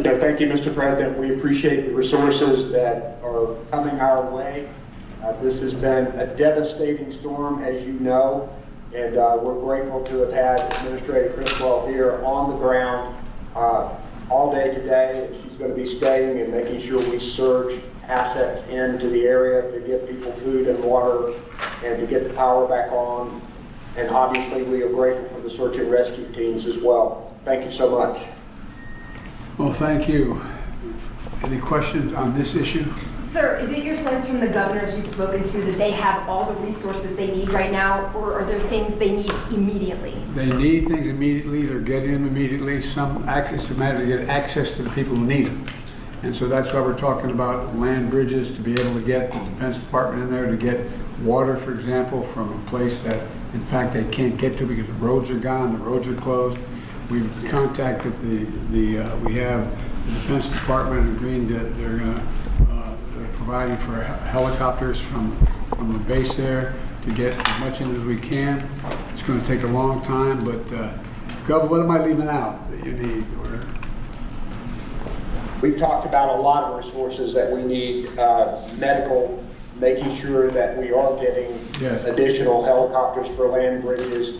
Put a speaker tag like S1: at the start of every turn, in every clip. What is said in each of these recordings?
S1: No, thank you, Mr. President. We appreciate the resources that are coming our way. This has been a devastating storm, as you know, and we're grateful to have had Administrator Criswell here on the ground all day today. She's going to be staying and making sure we surge assets into the area to give people food and water and to get the power back on. And obviously, we are grateful for the search and rescue teams as well. Thank you so much.
S2: Well, thank you. Any questions on this issue?
S3: Sir, is it your sense from the governors you've spoken to that they have all the resources they need right now, or are there things they need immediately?
S2: They need things immediately. They're getting them immediately. It's a matter to get access to the people who need them. And so that's why we're talking about land bridges, to be able to get the Defense Department in there, to get water, for example, from a place that, in fact, they can't get to because the roads are gone, the roads are closed. We've contacted we have the Defense Department agreeing that they're providing for helicopters from the base there to get as much in as we can. It's going to take a long time, but Gov, what am I leaving out that you need?
S1: We've talked about a lot of resources that we need, medical, making sure that we are getting additional helicopters for land bridges,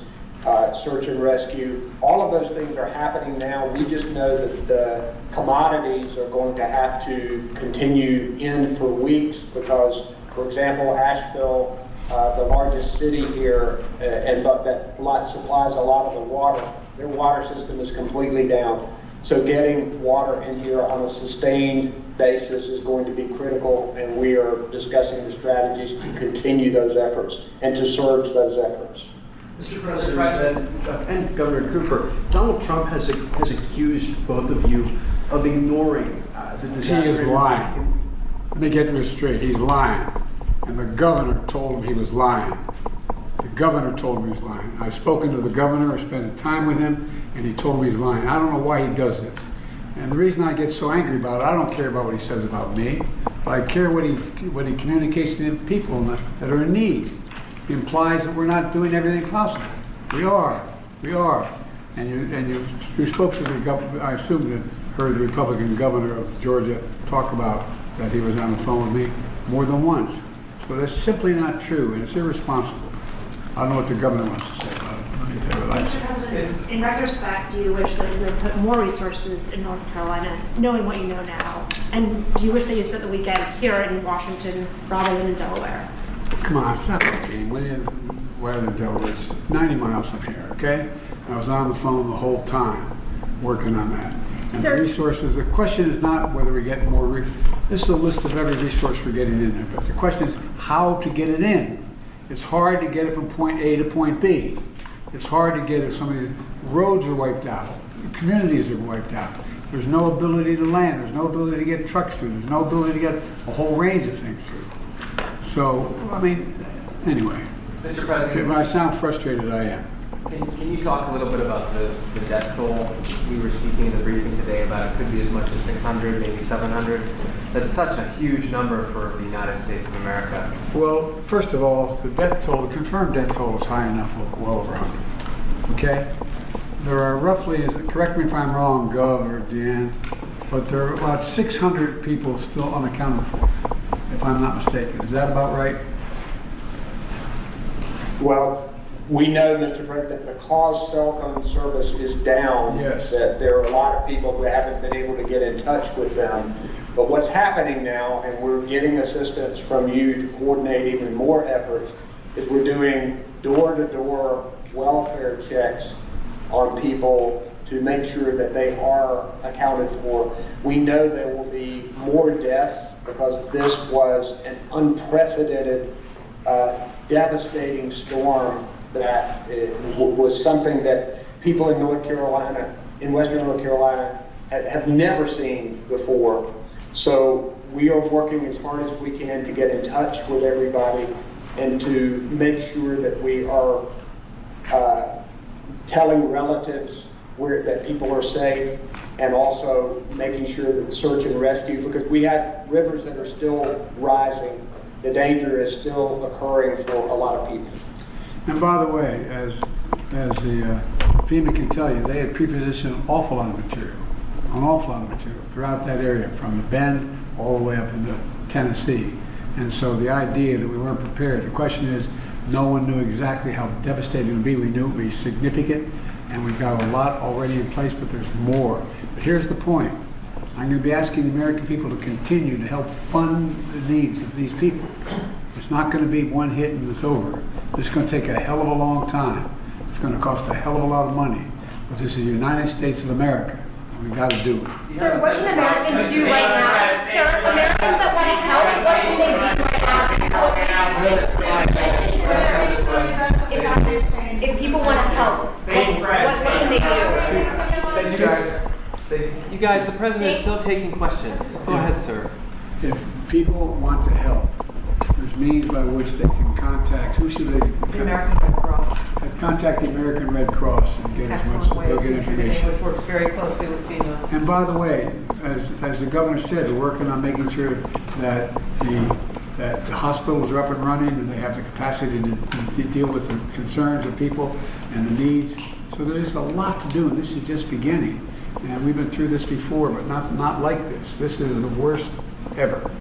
S1: search and rescue. All of those things are happening now. We just know that the commodities are going to have to continue in for weeks because, for example, Asheville, the largest city here, and that supplies a lot of the water, their water system is completely down. So getting water in here on a sustained basis is going to be critical, and we are discussing the strategies to continue those efforts and to surge those efforts.
S4: Mr. President, and Governor Cooper, Donald Trump has accused both of you of ignoring the disaster.
S2: He is lying. Let me get this straight. He's lying. And the governor told him he was lying. The governor told him he was lying. I've spoken to the governor, I spent time with him, and he told me he's lying. I don't know why he does this. And the reason I get so angry about it, I don't care about what he says about me, but I care what he communicates to the people that are in need. He implies that we're not doing everything possible. We are. And you spoke to the governor, I assume that heard the Republican governor of Georgia talk about that he was on the phone with me more than once. So that's simply not true, and it's irresponsible. I don't know what the governor wants to say about it. Let me tell you what I
S5: Mr. President, in retrospect, do you wish that you would put more resources in North Carolina, knowing what you know now? And do you wish that you spent the weekend here in Washington rather than in Delaware?
S2: Come on, it's not that game. Where in Delaware? It's 90 miles from here, okay? And I was on the phone the whole time working on that. And the resources, the question is not whether we get more this is a list of every resource we're getting in there, but the question is how to get it in. It's hard to get it from point A to point B. It's hard to get it, some of these roads are wiped out, communities are wiped out. There's no ability to land, there's no ability to get trucks through, there's no ability to get a whole range of things through. So, I mean, anyway.
S6: Mr. President,
S2: if I sound frustrated, I am.
S6: Can you talk a little bit about the death toll? We were speaking in the briefing today about it could be as much as 600, maybe 700. That's such a huge number for the United States of America.
S2: Well, first of all, the death toll, the confirmed death toll is high enough, well over 100. Okay? There are roughly, correct me if I'm wrong, Gov or Deanne, but there are about 600 people still unaccounted for, if I'm not mistaken. Is that about right?
S1: Well, we know, Mr. President, because cell phone service is down,
S2: yes,
S1: that there are a lot of people who haven't been able to get in touch with them. But what's happening now, and we're getting assistance from you to coordinate even more efforts, is we're doing door-to-door welfare checks on people to make sure that they are accounted for. We know there will be more deaths because this was an unprecedented, devastating storm that was something that people in North Carolina, in Western North Carolina, have never seen before. So we are working as hard as we can to get in touch with everybody and to make sure that we are telling relatives that people are safe, and also making sure that search and rescue, because we have rivers that are still rising. The danger is still occurring for a lot of people.
S2: And by the way, as the FEMA can tell you, they had pre-positioned an awful lot of material. an awful lot of material throughout that area, from the Bend all the way up into Tennessee. And so the idea that we weren't prepared, the question is, no one knew exactly how devastating it would be. We knew it would be significant, and we've got a lot already in place, but there's more. But here's the point. I'm going to be asking the American people to continue to help fund the needs of these people. It's not going to be one hit and it's over. It's going to take a hell of a long time. It's going to cost a hell of a lot of money. But this is the United States of America. We've got to do it.
S3: Sir, what can Americans do right now? Sir, Americans that want to help, what can they do right now to help? If people want to help, what can they do?
S6: Thank you guys. You guys, the president is still taking questions. Go ahead, sir.
S2: If people want to help, there's means by which they can contact, who should they?
S7: The American Red Cross.
S2: Contact the American Red Cross and get as much,
S7: Excellent way
S2: they'll
S7: of
S2: get
S7: contributing,
S2: information.
S7: which works very closely with FEMA.
S2: And by the way, as the governor said, we're working on making sure that the hospitals are up and running and they have the capacity to deal with the concerns of people and the needs. So there's just a lot to do, and this is just beginning. And we've been through this before, but not like this. This is the worst ever.